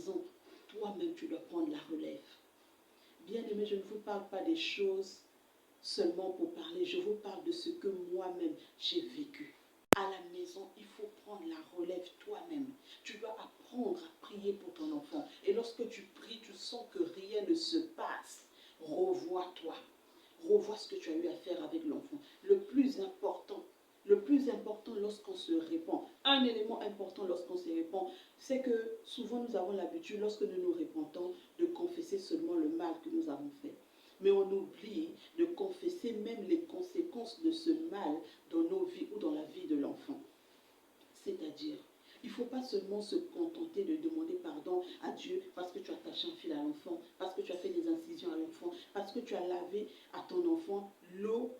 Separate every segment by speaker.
Speaker 1: présent, toi-même, tu dois prendre la relève. Bien-aimé, je ne vous parle pas des choses seulement pour parler, je vous parle de ce que moi-même j'ai vécu. À la maison, il faut prendre la relève toi-même. Tu dois apprendre à prier pour ton enfant. Et lorsque tu pries, tu sens que rien ne se passe. Revois-toi. Revois ce que tu as eu à faire avec l'enfant. Le plus important lorsqu'on se répand, un élément important lorsqu'on se répand, c'est que souvent nous avons l'habitude, lorsque nous nous répandons, de confesser seulement le mal que nous avons fait. Mais on oublie de confesser même les conséquences de ce mal dans nos vies ou dans la vie de l'enfant. C'est-à-dire, il ne faut pas seulement se contenter de demander pardon à Dieu parce que tu as attaché un fil à l'enfant, parce que tu as fait des incisions à l'enfant, parce que tu as lavé à ton enfant l'eau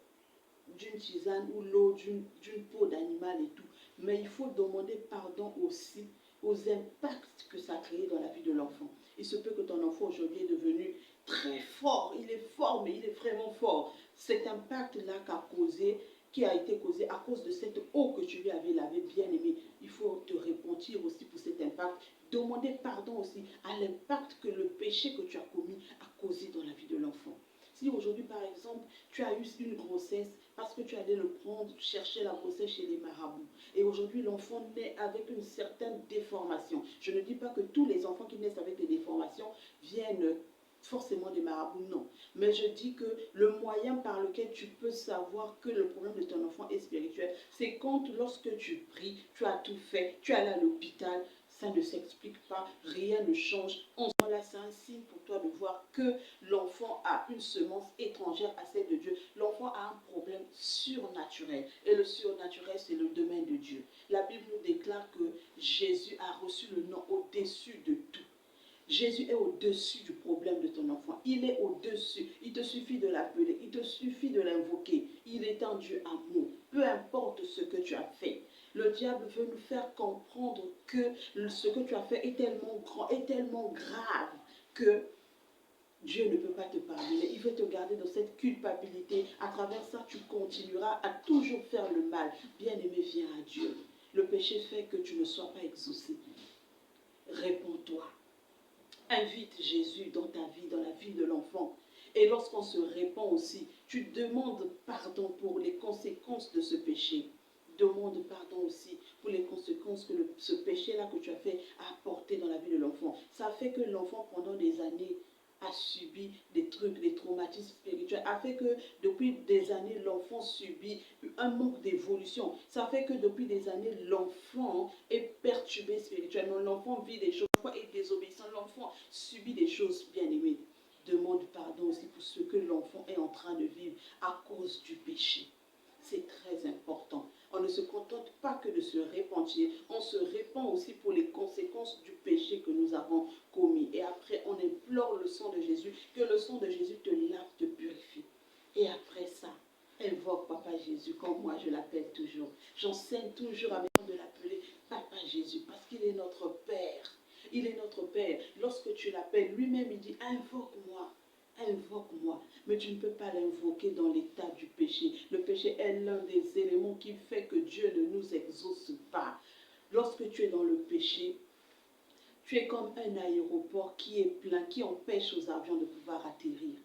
Speaker 1: d'une tisane ou l'eau d'une peau d'animal et tout. Mais il faut demander pardon aussi aux impacts que ça a créé dans la vie de l'enfant. Il se peut que ton enfant aujourd'hui est devenu très fort. Il est fort, mais il est vraiment fort. Cet impact-là qui a été causé à cause de cette eau que tu lui avais lavée, bien aimé. Il faut te repentir aussi pour cet impact. Demander pardon aussi à l'impact que le péché que tu as commis a causé dans la vie de l'enfant. Si aujourd'hui, par exemple, tu as eu une grossesse parce que tu allais le prendre, chercher la grossesse chez les marabouts. Et aujourd'hui, l'enfant naît avec une certaine déformation. Je ne dis pas que tous les enfants qui naissent avec des déformations viennent forcément des marabouts, non. Mais je dis que le moyen par lequel tu peux savoir que le problème de ton enfant est spirituel, c'est quand lorsque tu pries, tu as tout fait, tu es allé à l'hôpital, ça ne s'explique pas, rien ne change. En ce moment-là, c'est un signe pour toi de voir que l'enfant a une semence étrangère à celle de Dieu. L'enfant a un problème surnaturel. Et le surnaturel, c'est le domaine de Dieu. La Bible nous déclare que Jésus a reçu le nom au-dessus de tout. Jésus est au-dessus du problème de ton enfant. Il est au-dessus. Il te suffit de l'appeler. Il te suffit de l'invoquer. Il est un Dieu amour. Peu importe ce que tu as fait. Le diable veut nous faire comprendre que ce que tu as fait est tellement grand, est tellement grave que Dieu ne peut pas te pardonner. Il veut te garder dans cette culpabilité. À travers ça, tu continueras à toujours faire le mal. Bien-aimé, viens à Dieu. Le péché fait que tu ne sois pas exaucé. Réponds-toi. Invite Jésus dans ta vie, dans la vie de l'enfant. Et lorsqu'on se répand aussi, tu demandes pardon pour les conséquences de ce péché. Demande pardon aussi pour les conséquences que ce péché-là que tu as fait a apporté dans la vie de l'enfant. Ça fait que l'enfant, pendant des années, a subi des trucs, des traumatismes spirituels, a fait que depuis des années, l'enfant subit un manque d'évolution. Ça fait que depuis des années, l'enfant est perturbé spirituellement. L'enfant vit des choses, l'enfant est désobéissant, l'enfant subit des choses bien aimées. Demande pardon aussi pour ce que l'enfant est en train de vivre à cause du péché. C'est très important. On ne se contente pas que de se repentir, on se répand aussi pour les conséquences du péché que nous avons commis. Et après, on implore le sang de Jésus, que le sang de Jésus te lave, te purifie. Et après ça, invoque Papa Jésus, comme moi je l'appelle toujours. J'enseigne toujours à mes enfants de l'appeler Papa Jésus, parce qu'il est notre Père. Il est notre Père. Lorsque tu l'appelles, lui-même il dit, invoque-moi. Invoque-moi, mais tu ne peux pas l'invoquer dans l'état du péché. Le péché est l'un des éléments qui fait que Dieu ne nous exauce pas. Lorsque tu es dans le péché, tu es comme un aéroport qui est plein, qui empêche aux avions de pouvoir atterrir.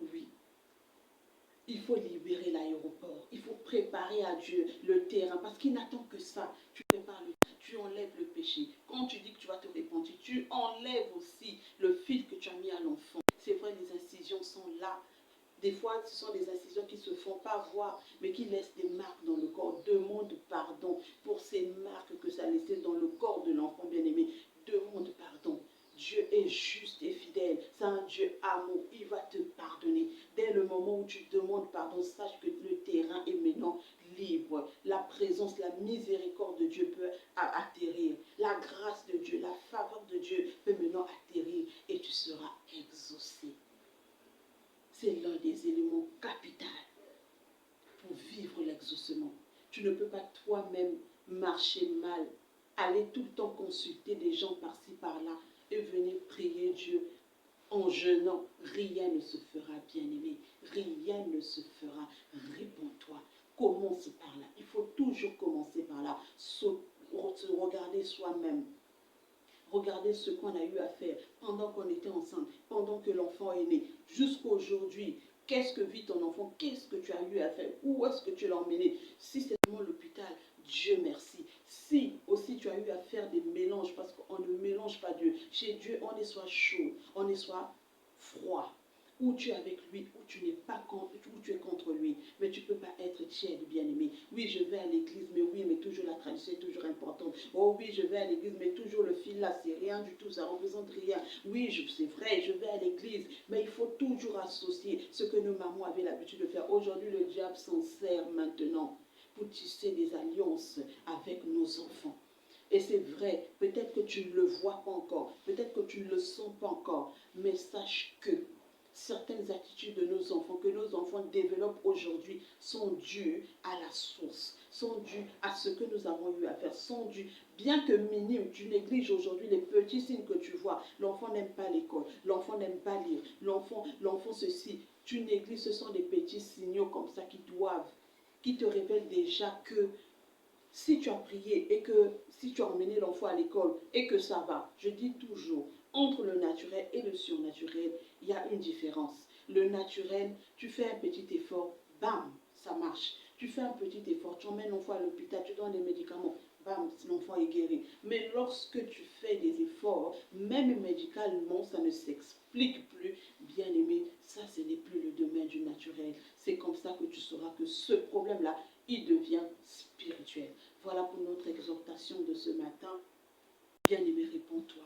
Speaker 1: Oui, il faut libérer l'aéroport. Il faut préparer à Dieu le terrain, parce qu'il n'attend que ça. Tu prépares le terrain, tu enlèves le péché. Quand tu dis que tu vas te repentir, tu enlèves aussi le fil que tu as mis à l'enfant. C'est vrai, les incisions sont là. Des fois, ce sont des incisions qui ne se font pas voir, mais qui laissent des marques dans le corps. Demande pardon pour ces marques que ça a laissé dans le corps de l'enfant bien-aimé. Demande pardon. Dieu est juste et fidèle. C'est un Dieu amour. Il va te pardonner. Dès le moment où tu demandes pardon, sache que le terrain est maintenant libre. La présence, la miséricorde de Dieu peut atterrir. La grâce de Dieu, la faveur de Dieu peut maintenant atterrir et tu seras exaucé. C'est l'un des éléments capitaux pour vivre l'exaucement. Tu ne peux pas toi-même marcher mal, aller tout le temps consulter des gens par-ci, par-là et venir prier Dieu en jeûnant. Rien ne se fera, bien-aimé. Rien ne se fera. Réponds-toi. Commence par là. Il faut toujours commencer par là. Se regarder soi-même. Regardez ce qu'on a eu à faire pendant qu'on était ensemble, pendant que l'enfant est né, jusqu'à aujourd'hui. Qu'est-ce que vit ton enfant? Qu'est-ce que tu as eu à faire? Où est-ce que tu l'as emmené? Si c'est seulement l'hôpital, Dieu merci. Si aussi tu as eu à faire des mélanges, parce qu'on ne mélange pas Dieu. Chez Dieu, on est soit chaud, on est soit froid. Ou tu es avec lui, ou tu n'es pas contre, ou tu es contre lui. Mais tu ne peux pas être tiède, bien-aimé. Oui, je vais à l'église, mais oui, mais toujours la tradition est toujours importante. Oh oui, je vais à l'église, mais toujours le fil là, c'est rien du tout, ça ne représente rien. Oui, c'est vrai, je vais à l'église, mais il faut toujours associer ce que nos mamans avaient l'habitude de faire. Aujourd'hui, le diable s'en sert maintenant pour tisser des alliances avec nos enfants. Et c'est vrai, peut-être que tu ne le vois pas encore, peut-être que tu ne le sens pas encore, mais sache que certaines attitudes de nos enfants, que nos enfants développent aujourd'hui, sont dues à la source, sont dues à ce que nous avons eu à faire, sont dues, bien que minimes, tu négliges aujourd'hui les petits signes que tu vois. L'enfant n'aime pas l'école, l'enfant n'aime pas lire, l'enfant ceci, tu négliges, ce sont des petits signaux comme ça qui te révèlent déjà que si tu as prié et que si tu as emmené l'enfant à l'école et que ça va, je dis toujours, entre le naturel et le surnaturel, il y a une différence. Le naturel, tu fais un petit effort, bam, ça marche. Tu fais un petit effort, tu emmènes l'enfant à l'hôpital, tu donnes des médicaments, bam, l'enfant est guéri. Mais lorsque tu fais des efforts, même médicalement, ça ne s'explique plus, bien aimé, ça ce n'est plus le domaine du naturel. C'est comme ça que tu sauras que ce problème-là, il devient spirituel. Voilà pour notre exhortation de ce matin. Bien-aimé, réponds-toi.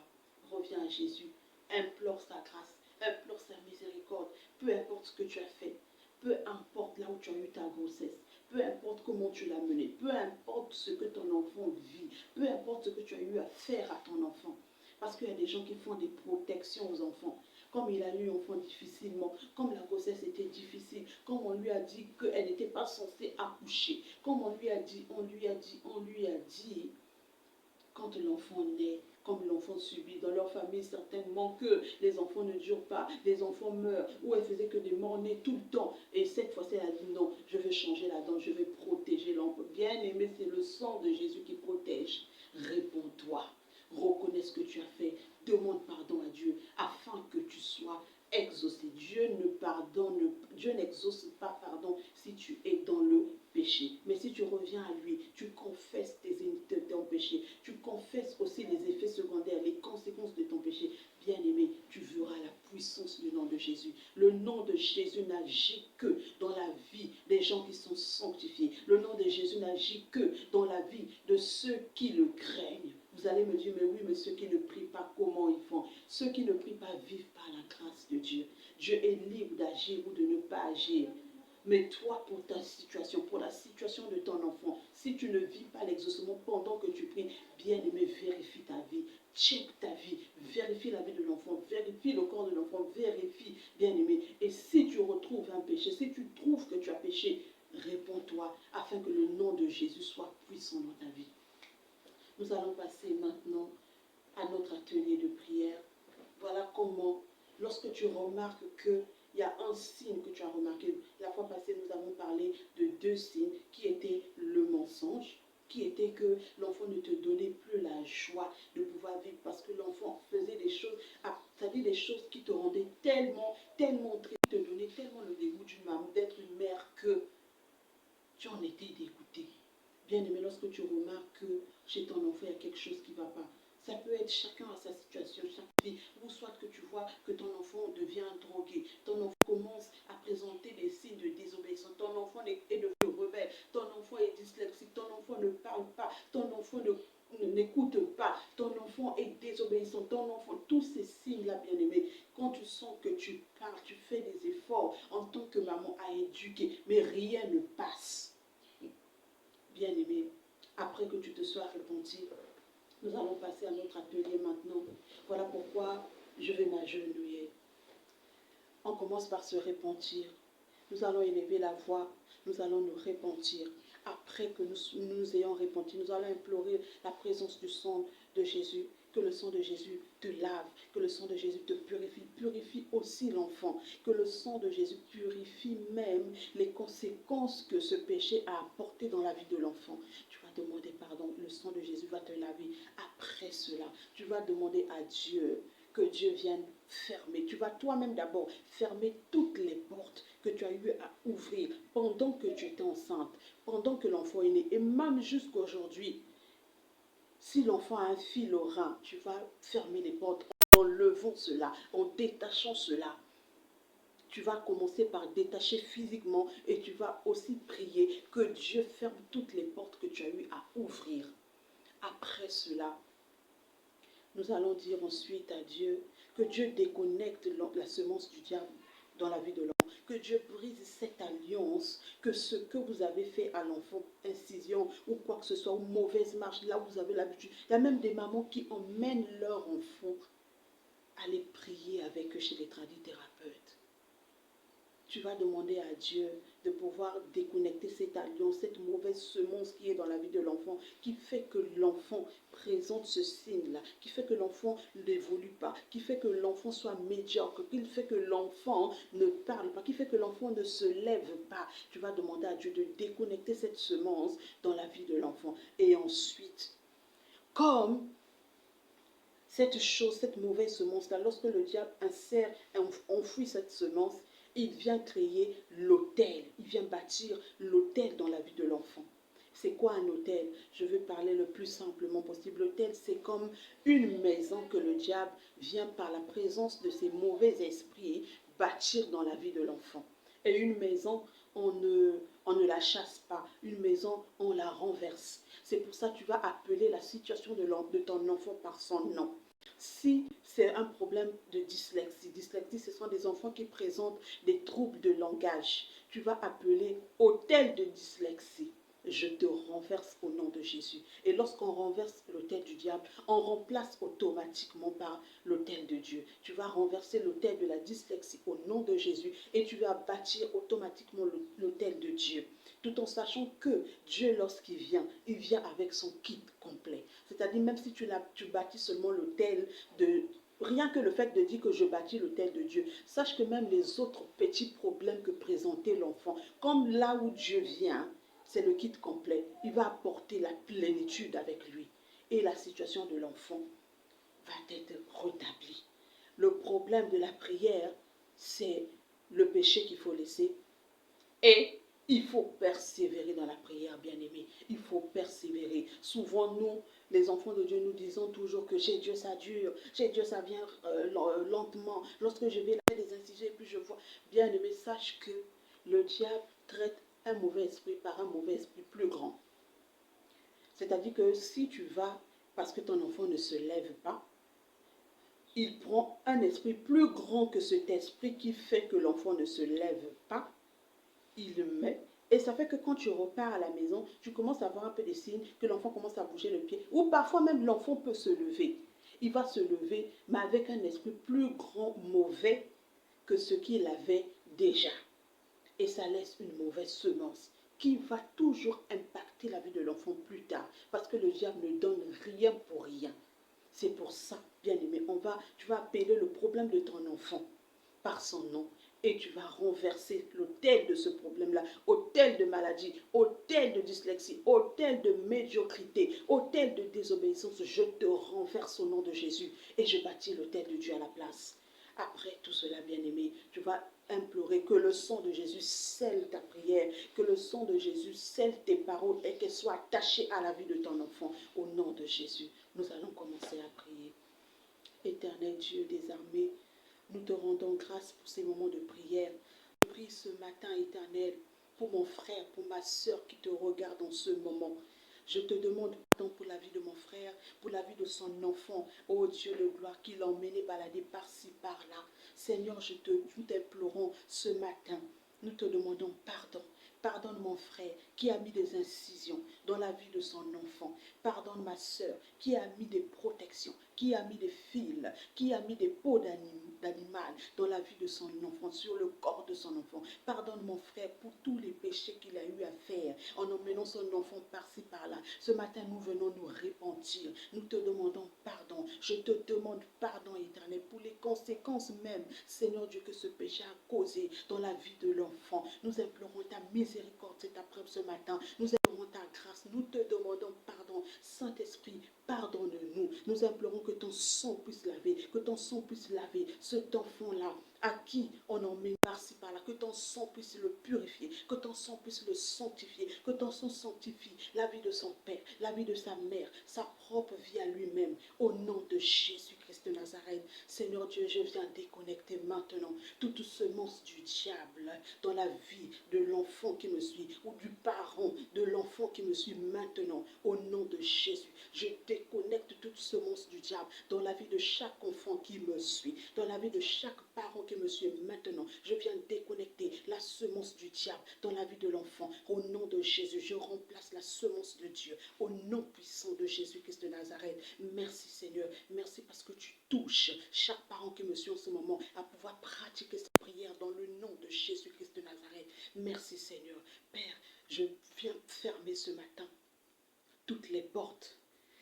Speaker 1: Reviens à Jésus. Implore sa grâce. Implore sa miséricorde. Peu importe ce que tu as fait. Peu importe là où tu as eu ta grossesse. Peu importe comment tu l'as mené. Peu importe ce que ton enfant vit. Peu importe ce que tu as eu à faire à ton enfant. Parce qu'il y a des gens qui font des protections aux enfants. Comme il a eu un enfant difficilement, comme la grossesse était difficile, comme on lui a dit qu'elle n'était pas censée accoucher, comme on lui a dit, quand l'enfant naît, comme l'enfant subit dans leur famille certainement que les enfants ne durent pas, les enfants meurent, ou elle faisait que des morts-nés tout le temps. Et cette fois-ci, elle a dit non, je vais changer la donne, je vais protéger l'enfant. Bien aimé, c'est le sang de Jésus qui protège. Réponds-toi, reconnais ce que tu as fait, demande pardon à Dieu afin que tu sois exaucé. Dieu n'exauce pas, si tu es dans le péché. Mais si tu reviens à lui, tu confesses ton péché, tu confesses aussi les effets secondaires, les conséquences de ton péché, bien-aimé, tu verras la puissance du nom de Jésus. Le nom de Jésus n'agit que dans la vie des gens qui sont sanctifiés. Le nom de Jésus n'agit que dans la vie de ceux qui le craignent. Vous allez me dire, mais oui, mais ceux qui ne prient pas, comment ils font? Ceux qui ne prient pas vivent par la grâce de Dieu. Dieu est libre d'agir ou de ne pas agir. Mais toi, pour ta situation, pour la situation de ton enfant, si tu ne vis pas l'exaucement pendant que tu pries, bien-aimé, vérifie ta vie, check ta vie, vérifie la vie de l'enfant, vérifie le corps de l'enfant, vérifie, bien-aimé. Et si tu retrouves un péché, si tu trouves que tu as péché, réponds-toi afin que le nom de Jésus soit puissant dans ta vie. Nous allons passer maintenant à notre atelier de prière. Voilà comment, lorsque tu remarques qu'il y a un signe que tu as remarqué, la fois passée nous avons parlé de 2 signes qui étaient le mensonge, qui était que l'enfant ne te donnait plus la joie de pouvoir vivre parce que l'enfant faisait des choses, c'est-à-dire des choses qui te rendaient tellement triste, te donnaient tellement le dégoût d'une maman, d'être une mère que tu en étais dégoûté. Bien aimé, lorsque tu remarques que chez ton enfant, il y a quelque chose qui ne va pas, ça peut être chacun à sa situation, chaque vie, ou soit que tu vois que ton enfant devient drogué, ton enfant commence à présenter des signes de désobéissance, ton enfant est devenu rebelle, ton enfant est dyslexique, ton enfant ne parle pas, ton enfant n'écoute pas, ton enfant est désobéissant, ton enfant, tous ces signes-là, bien aimé, quand tu sens que tu parles, tu fais des efforts en tant que maman à éduquer, mais rien ne passe. Bien-aimé, après que tu te sois repenti, nous allons passer à notre atelier maintenant. Voilà pourquoi je vais m'agenouiller. On commence par se repentir. Nous allons élever la voix, nous allons nous repentir. Après que nous ayons repenti, nous allons implorer la présence du sang de Jésus, que le sang de Jésus te lave, que le sang de Jésus te purifie, purifie aussi l'enfant, que le sang de Jésus purifie même les conséquences que ce péché a apporté dans la vie de l'enfant. Tu vas demander pardon, le sang de Jésus va te laver. Après cela, tu vas demander à Dieu que Dieu vienne fermer. Tu vas toi-même d'abord fermer toutes les portes que tu as eu à ouvrir pendant que tu étais enceinte, pendant que l'enfant est né, et même jusqu'aujourd'hui. Si l'enfant a un fil au rein, tu vas fermer les portes en levant cela, en détachant cela. Tu vas commencer par détacher physiquement et tu vas aussi prier que Dieu ferme toutes les portes que tu as eu à ouvrir. Après cela, nous allons dire ensuite à Dieu que Dieu déconnecte la semence du diable dans la vie de l'enfant. Que Dieu brise cette alliance, que ce que vous avez fait à l'enfant, incision ou quoi que ce soit, ou mauvaise marche, là où vous avez l'habitude. Il y a même des mamans qui emmènent leur enfant aller prier avec eux chez les tradithérapeutes. Tu vas demander à Dieu de pouvoir déconnecter cette alliance, cette mauvaise semence qui est dans la vie de l'enfant, qui fait que l'enfant présente ce signe-là, qui fait que l'enfant n'évolue pas, qui fait que l'enfant soit médiocre, qui fait que l'enfant ne parle pas, qui fait que l'enfant ne se lève pas. Tu vas demander à Dieu de déconnecter cette semence dans la vie de l'enfant. Et ensuite, comme cette chose, cette mauvaise semence-là, lorsque le diable insère, enfouit cette semence, il vient créer l'autel, il vient bâtir l'autel dans la vie de l'enfant. C'est quoi un autel? Je veux parler le plus simplement possible. L'autel, c'est comme une maison que le diable vient par la présence de ses mauvais esprits bâtir dans la vie de l'enfant. Et une maison, on ne la chasse pas. Une maison, on la renverse. C'est pour ça que tu vas appeler la situation de ton enfant par son nom. Si c'est un problème de dyslexie, ce sont des enfants qui présentent des troubles de langage, tu vas appeler autel de dyslexie. Je te renverse au nom de Jésus. Et lorsqu'on renverse l'autel du diable, on remplace automatiquement par l'autel de Dieu. Tu vas renverser l'autel de la dyslexie au nom de Jésus et tu vas bâtir automatiquement l'autel de Dieu. Tout en sachant que Dieu, lorsqu'il vient, il vient avec son kit complet. C'est-à-dire, même si tu bâtis seulement l'autel de... Rien que le fait de dire que je bâtis l'autel de Dieu, sache que même les autres petits problèmes que présentait l'enfant, comme là où Dieu vient, c'est le kit complet. Il va apporter la plénitude avec lui. Et la situation de l'enfant va être rétablie. Le problème de la prière, c'est le péché qu'il faut laisser. Et il faut persévérer dans la prière, bien-aimé. Il faut persévérer. Souvent, nous, les enfants de Dieu, nous disons toujours que chez Dieu, ça dure. Chez Dieu, ça vient lentement. Lorsque je vais faire des incisions et puis je vois, bien-aimé, sache que le diable traite un mauvais esprit par un mauvais esprit plus grand. C'est-à-dire que si tu vas, parce que ton enfant ne se lève pas, il prend un esprit plus grand que cet esprit qui fait que l'enfant ne se lève pas. Il le met. Et ça fait que quand tu repars à la maison, tu commences à voir un peu des signes que l'enfant commence à bouger le pied. Ou parfois même l'enfant peut se lever. Il va se lever, mais avec un esprit plus grand, mauvais que ce qu'il avait déjà. Et ça laisse une mauvaise semence qui va toujours impacter la vie de l'enfant plus tard. Parce que le diable ne donne rien pour rien. C'est pour ça, bien aimé, tu vas appeler le problème de ton enfant par son nom. Et tu vas renverser l'autel de ce problème-là, autel de maladie, autel de dyslexie, autel de médiocrité, autel de désobéissance. Je te renverse au nom de Jésus et je bâtis l'autel de Dieu à la place. Après tout cela, bien-aimé, tu vas implorer que le sang de Jésus scelle ta prière, que le sang de Jésus scelle tes paroles et qu'elles soient attachées à la vie de ton enfant. Au nom de Jésus, nous allons commencer à prier. Éternel Dieu des armées, nous te rendons grâce pour ces moments de prière. Je prie ce matin, Éternel, pour mon frère, pour ma soeur qui te regarde en ce moment. Je te demande pardon pour la vie de mon frère, pour la vie de son enfant. Oh Dieu de gloire, qui l'a emmené balader par-ci, par-là. Seigneur, nous t'implorons ce matin. Nous te demandons pardon. Pardonne mon frère qui a mis des incisions dans la vie de son enfant. Pardonne ma soeur qui a mis des protections, qui a mis des fils, qui a mis des peaux d'animal dans la vie de son enfant, sur le corps de son enfant. Pardonne mon frère pour tous les péchés qu'il a eu à faire en emmenant son enfant par-ci par-là. Ce matin, nous venons nous repentir. Nous te demandons pardon. Je te demande pardon éternel pour les conséquences même, Seigneur Dieu, que ce péché a causé dans la vie de l'enfant. Nous implorons ta miséricorde cet après-midi, ce matin. Nous implorons ta grâce. Nous te demandons pardon. Saint-Esprit, pardonne-nous. Nous implorons que ton sang puisse laver, que ton sang puisse laver cet enfant-là à qui on en met par-ci par-là, que ton sang puisse le purifier, que ton sang puisse le sanctifier, que ton sang sanctifie la vie de son père, la vie de sa mère, sa propre vie à lui-même, au nom de Jésus-Christ de Nazareth. Seigneur Dieu, je viens déconnecter maintenant toute semence du diable dans la vie de l'enfant qui me suit ou du parent de l'enfant qui me suit maintenant, au nom de Jésus. Je déconnecte toute semence du diable dans la vie de chaque enfant qui me suit, dans la vie de chaque parent qui me suit maintenant. Je viens déconnecter la semence du diable dans la vie de l'enfant. Au nom de Jésus, je remplace la semence de Dieu. Au nom puissant de Jésus-Christ de Nazareth. Merci Seigneur. Merci parce que tu touches chaque parent qui me suit en ce moment à pouvoir pratiquer cette prière dans le nom de Jésus-Christ de Nazareth. Merci Seigneur. Père, je viens fermer ce matin toutes les portes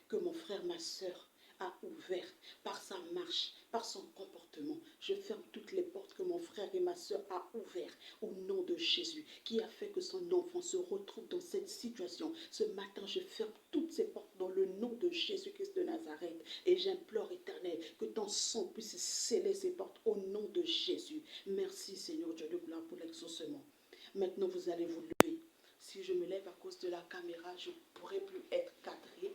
Speaker 1: que mon frère, ma soeur a ouvertes par sa marche, par son comportement. Je ferme toutes les portes que mon frère et ma soeur a ouvertes au nom de Jésus, qui a fait que son enfant se retrouve dans cette situation. Ce matin, je ferme toutes ces portes dans le nom de Jésus-Christ de Nazareth. Et j'implore, éternel, que ton sang puisse sceller ces portes au nom de Jésus. Merci, Seigneur Dieu de gloire, pour l'exaucement. Maintenant, vous allez vous lever. Si je me lève à cause de la caméra, je ne pourrai plus être cadré.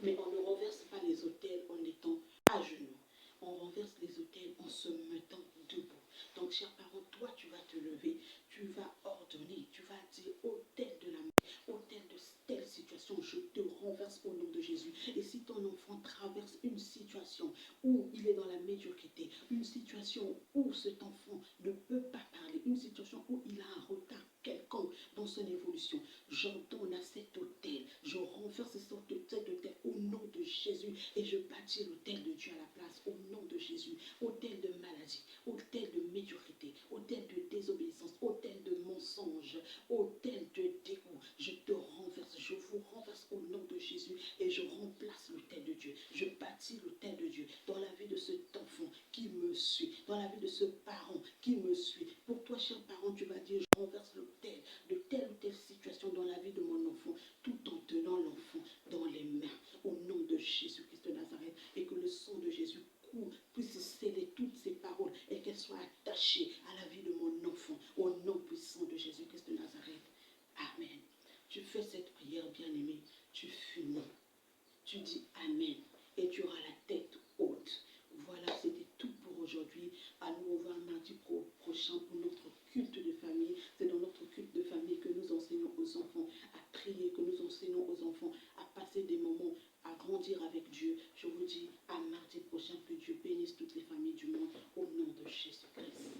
Speaker 1: Mais on ne renverse pas les autels en étant à genoux. On renverse les autels en se mettant debout. Donc, chers parents, toi, tu vas te lever, tu vas ordonner, tu vas dire autel de la main, autel de telle situation, je te renverse au nom de Jésus. Et si ton enfant traverse une situation où il est dans la médiocrité, une situation où cet enfant ne peut pas parler, une situation où il a un retard quelconque dans son évolution, j'ordonne à cet autel, je renverse cet autel au nom de Jésus et je bâtis l'autel de Dieu à la place au nom de Jésus. Autel de maladie, autel de médiocrité, autel de désobéissance, autel de mensonge, autel de dégoût, je te renverse, je vous renverse au nom de Jésus et je remplace l'autel de Dieu. Je bâtis l'autel de Dieu dans la vie de cet enfant qui me suit, dans la vie de ce parent qui me suit. Pour toi, cher parent, tu vas dire, je renverse l'autel de telle ou telle situation dans la vie de mon enfant, tout en tenant l'enfant dans les mains, au nom de Jésus-Christ de Nazareth, et que le sang de Jésus puisse sceller toutes ces paroles et qu'elles soient attachées à la vie de mon enfant, au nom puissant de Jésus-Christ de Nazareth. Amen. Tu fais cette prière, bien-aimé, tu finis, tu dis Amen, et tu auras la tête haute. Voilà, c'était tout pour aujourd'hui. À nous revoir mardi prochain pour notre culte de famille. C'est dans notre culte de famille que nous enseignons aux enfants à prier, que nous enseignons aux enfants à passer des moments, à grandir avec Dieu. Je vous dis à mardi prochain. Que Dieu bénisse toutes les familles du monde au nom de Jésus-Christ.